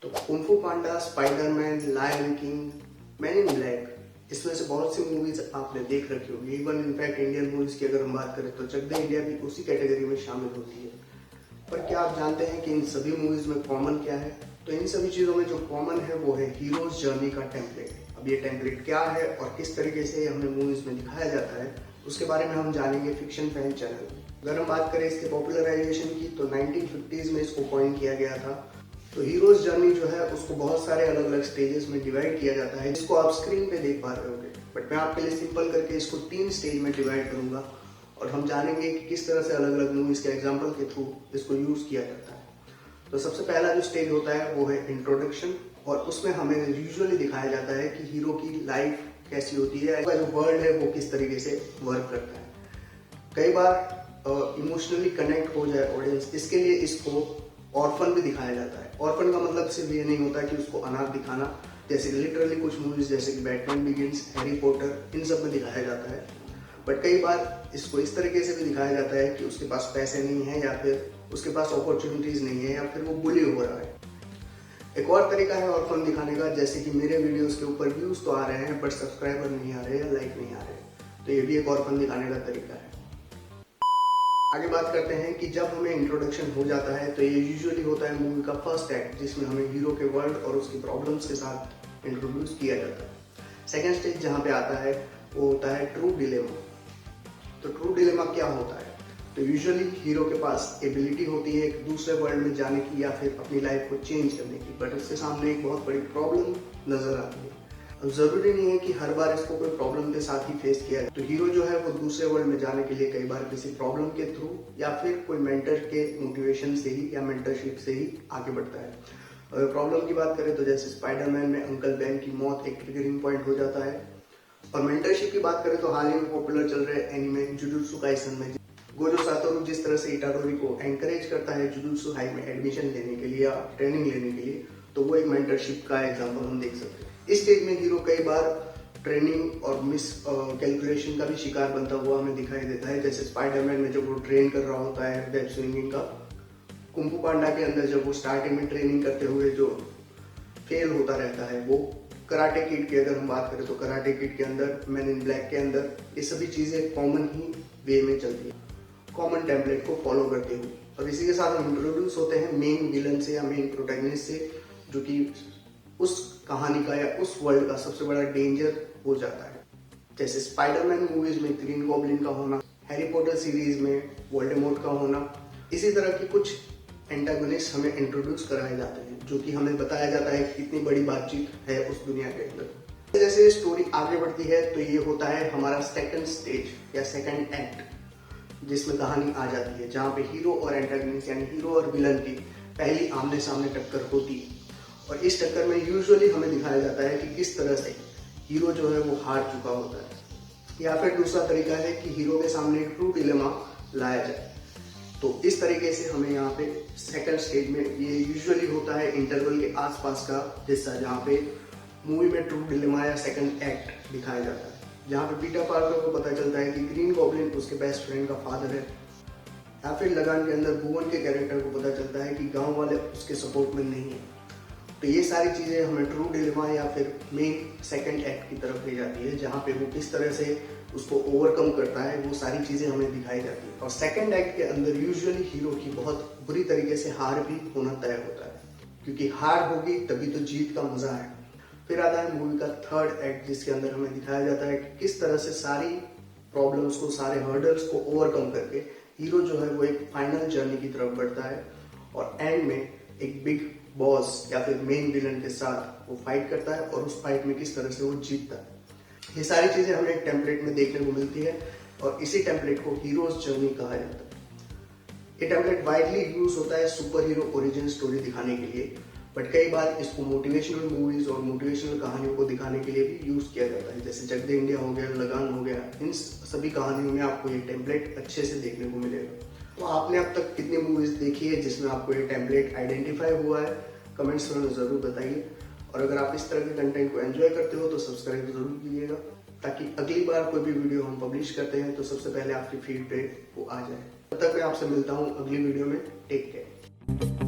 तो Kung Fu Panda, Spiderman, Lion King, Man in Black, इसमें से बहुत सी मूवीज आपने देख रखी होगी। इवन इनफैक्ट इंडियन मूवीज की अगर हम बात करें तो चक दे इंडिया भी उसी कैटेगरी में शामिल होती है। पर क्या आप जानते हैं कि इन सभी मूवीज में कॉमन क्या है? तो इन सभी चीजों में जो कॉमन है वो है हीरोज जर्नी का टेम्पलेट। अब ये टेम्पलेट क्या है और किस तरीके से हमें मूवीज में दिखाया जाता है, उसके बारे में हम जानेंगे फिक्शन फैन चैनल में। अगर हम बात करें इसके पॉपुलराइजेशन की तो 1950s में इसको कॉइन किया गया था। तो हीरोज जर्नी जो है उसको बहुत सारे अलग अलग स्टेजेस में डिवाइड किया जाता है, जिसको आप स्क्रीन पे देख पा रहे होंगे। बट मैं आपके लिए सिंपल करके इसको 3 स्टेज में डिवाइड करूंगा और हम जानेंगे कि किस तरह से अलग अलग मूवीज के एग्जाम्पल के थ्रू इसको यूज किया जाता है। तो सबसे पहला जो स्टेज होता है वो है इंट्रोडक्शन, और उसमें हमें यूजुअली दिखाया जाता है कि हीरो की लाइफ कैसी होती है, जो वर्ल्ड है वो किस तरीके से वर्क करता है। कई बार इमोशनली कनेक्ट हो जाए ऑडियंस, इसके लिए इसको ऑर्फन भी दिखाया जाता है। ऑर्फन का मतलब सिर्फ ये नहीं होता कि उसको अनाथ दिखाना, जैसे लिटरली कुछ मूवीज जैसे कि बैटमैन बिगिंस, हैरी पॉटर, इन सब में दिखाया जाता है। बट कई बार इसको इस तरीके से भी दिखाया जाता है कि उसके पास पैसे नहीं है, या फिर उसके पास अपॉर्चुनिटीज नहीं है, या फिर वो बुली हो रहा है। एक और तरीका है ऑर्फन दिखाने का, जैसे कि मेरे वीडियोस के ऊपर व्यूज तो आ रहे हैं बट सब्सक्राइबर नहीं आ रहे या लाइक नहीं आ रहे, तो ये भी एक ऑर्फन दिखाने का तरीका है। आगे बात करते हैं कि जब हमें इंट्रोडक्शन हो जाता है तो ये यूजुअली होता है मूवी का फर्स्ट एक्ट, जिसमें हमें हीरो के वर्ल्ड और उसकी प्रॉब्लम्स के साथ इंट्रोड्यूस किया जाता है। सेकेंड स्टेज जहाँ पे आता है वो होता है ट्रू डिलेमा। तो ट्रू डिलेमा क्या होता है? तो यूजुअली हीरो के पास एबिलिटी होती है एक दूसरे वर्ल्ड में जाने की या फिर अपनी लाइफ को चेंज करने की, बट उसके सामने एक बहुत बड़ी प्रॉब्लम नजर आती है। अब जरूरी नहीं है कि हर बार इसको कोई प्रॉब्लम के साथ ही फेस किया जाए। तो हीरो जो है वो दूसरे वर्ल्ड में जाने के लिए कई बार किसी प्रॉब्लम के थ्रू या फिर कोई मेंटर के मोटिवेशन से ही या मेंटरशिप से ही आगे बढ़ता है। अगर प्रॉब्लम की बात करें तो जैसे स्पाइडरमैन में अंकल बेन की मौत एक ट्रिगरिंग पॉइंट हो जाता है। और मेंटरशिप की बात करें तो हाल ही में पॉपुलर चल रहे एनिमे जुजुत्सु काइसन में गोजो सातोरु जिस तरह से इटाडोरी को एनकरेज करता है जुजुत्सु हाई में एडमिशन लेने के लिए या ट्रेनिंग लेने के लिए, तो वो एक मेंटरशिप का एग्जांपल हम देख सकते हैं। इस स्टेज में हीरो कई बार ट्रेनिंग और मिस कैलकुलेशन का भी शिकार बनता हुआ हमें दिखाई देता है, जैसे स्पाइडरमैन में जब वो ट्रेन कर रहा होता है वेब स्विंगिंग का, कुंग फू पांडा के अंदर जब वो स्टार्टिंग में ट्रेनिंग करते हुए जो फेल होता रहता है, वो कराटे किड की अगर हम बात करें तो कराटे किड के अंदर, मैन इन ब्लैक के अंदर, ये सभी चीजें कॉमन ही वे में चलती है, कॉमन टेम्पलेट को फॉलो करते हुए। और इसी के साथ हम इंट्रोड्यूस होते हैं मेन विलन से या मेन प्रोटैगनिस्ट से, जो कि उस कहानी का या उस वर्ल्ड का सबसे बड़ा डेंजर हो जाता है। जैसे स्पाइडरमैन मूवीज में ग्रीन गॉब्लिन का होना, हैरी पॉटर सीरीज में वोल्डेमॉर्ट का होना, इसी तरह की कुछ एंटागोनिस्ट हमें इंट्रोड्यूस कराए जाते हैं, जो कि हमें बताया जाता है कि कितनी बड़ी बातचीत है उस दुनिया के अंदर। जैसे स्टोरी आगे बढ़ती है तो ये होता है हमारा सेकंड स्टेज या सेकंड एक्ट, जिसमें कहानी आ जाती है जहाँ पे हीरो और एंटागोनिस्ट यानी हीरो और विलन की पहली आमने सामने टक्कर होती है। और इस टक्कर में यूजुअली हमें दिखाया जाता है कि किस तरह से हीरो जो है वो हार चुका होता है, या फिर दूसरा तरीका है कि हीरो के सामने एक ट्रू डिलेमा लाया जाए। तो इस तरीके से हमें यहाँ पे सेकंड स्टेज में, ये यूजुअली होता है इंटरवल के आसपास का हिस्सा, जहाँ पे मूवी में ट्रू डिलेमा या सेकंड एक्ट दिखाया जाता है, जहाँ पे पीटर पार्कर को पता चलता है कि ग्रीन गॉब्लिन उसके बेस्ट फ्रेंड का फादर है, या फिर लगान के अंदर भुवन के कैरेक्टर को पता चलता है कि गांव वाले उसके सपोर्ट में नहीं है। तो ये सारी चीजें हमें ट्रू डिलेमा या फिर मेन सेकंड एक्ट की तरफ ले जाती है, जहाँ पे वो किस तरह से उसको ओवरकम करता है, वो सारी चीजें हमें दिखाई जाती है। और सेकंड एक्ट के अंदर यूजुअली हीरो की बहुत बुरी तरीके से हार भी होना तय होता है, क्योंकि हार होगी तभी तो जीत का मजा है। फिर आता है मूवी का थर्ड एक्ट, जिसके अंदर हमें दिखाया जाता है कि किस तरह से सारी प्रॉब्लम्स को, सारे हर्डल्स को ओवरकम करके हीरो जो है वो एक फाइनल जर्नी की तरफ बढ़ता है, और एंड में एक बिग बॉस या फिर मेन विलन के साथ वो फाइट करता है, और उस फाइट में किस तरह से वो जीतता है। ये सारी चीजें हमें एक टेम्पलेट में देखने को मिलती है, और इसी टेम्पलेट को हीरोज जर्नी कहा जाता है। ये टेम्पलेट वाइडली यूज होता है सुपर हीरो ओरिजिन स्टोरी दिखाने के लिए, बट कई बार इसको मोटिवेशनल मूवीज और मोटिवेशनल कहानियों को दिखाने के लिए भी यूज किया जाता है, जैसे चक दे इंडिया हो गया, लगान हो गया। इन सभी कहानियों में आपको ये टेम्पलेट अच्छे से देखने को मिलेगा। तो आपने अब तक कितनी मूवीज देखी है जिसमें आपको ये टेम्पलेट आइडेंटिफाई हुआ है? कमेंट्स में जरूर बताइए। और अगर आप इस तरह के कंटेंट को एंजॉय करते हो तो सब्सक्राइब जरूर कीजिएगा, ताकि अगली बार कोई भी वीडियो हम पब्लिश करते हैं तो सबसे पहले आपकी फीड पे वो आ जाए। तब तक मैं आपसे मिलता हूँ अगली वीडियो में। Take care.